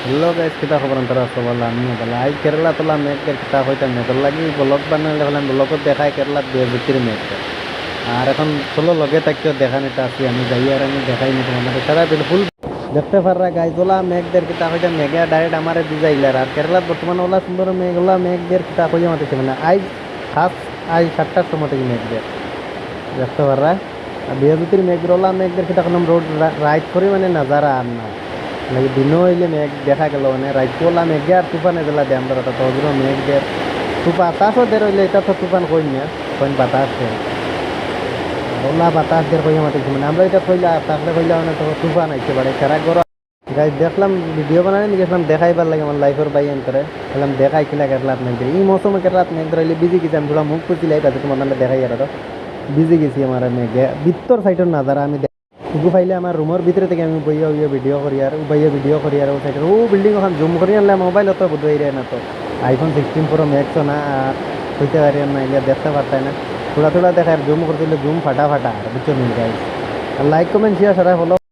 Hello guys, কিতা খবর অন্তরা সবাই? আমি বলা আই কেরালা তোলা মেঘের কিতা হইতাম না তোর লাগি ব্লগ বানালে হলাম ব্লগত দেখায় কেরালাত বেজুতির মেঘ। আর এখন চলো লগে থাকতেও দেখা নিতে আসি, আমি যাই আর আমি দেখাই নি তোমার সারা বিলকুল দেখতে পাররা গাইজ ওলা মেঘদের কিতা হইতাম মেঘে ডাইরেক্ট আমারে বুঝাইলার। আর কেরালাত বর্তমানে ওলা সুন্দর মেঘ ওলা মেঘদের কিতা কইয়া মাতিছে মানে আই খাস আই 7টার সময় থেকে মেঘদের দেখতে পাররা। আর বেজুতির মেঘদের ওলা মেঘদের কিতা করলাম রোড রাইড করি মানে নাজারা আর না লাগে দিনও হইলে মেঘ দেখা গেল মানে রাইতওয়ালা মেঘে আর তুফানে দিলা দে আমরা তো হজুর মেঘ দের তুফা বাতাসও দের হইলে এটা তো তুফান কই না কইন বাতাস দের ওলা বাতাস দের কইয়া মাতিছি মানে আমরা এটা কইলা তাহলে কইলা মানে তো তুফান আইতে পারে সারা গরম। গাইজ দেখলাম ভিডিও বানানি গেছিলাম দেখাইবার লাগে আমার লাইফের বাই এনকারে বললাম দেখাই কিলা কেরলাত মেঘ দের এই মৌসুমে কেরলাত মেঘ ধরাইলে বিজি গেছি আমি থোড়া মুখ খুঁজি লাই তাতে তোমার নাহলে দেখাই আর বিজি গেছি আমার মেঘে বিত্তর সাইডের নাজারা আমি শুধু ফাইলে আমার রুমের ভিতরে থেকে আমি বইয়া উইয়া ভিডিও করি আর বইয়া ভিডিও করি আর ও সাইডের ও বিল্ডিং ওখান জুম করি আনলে মোবাইল অত বুঝাই রে না তো আইফোন 16 প্রো ম্যাক্স না আর হইতে পারি না এগুলো দেখতে পারতাই না থোড়া থোড়া দেখায় জুম করতে জুম ফাটা ফাটা আর বুঝছো নি গাইস। আর লাইক কমেন্ট শেয়ার সারা ফলো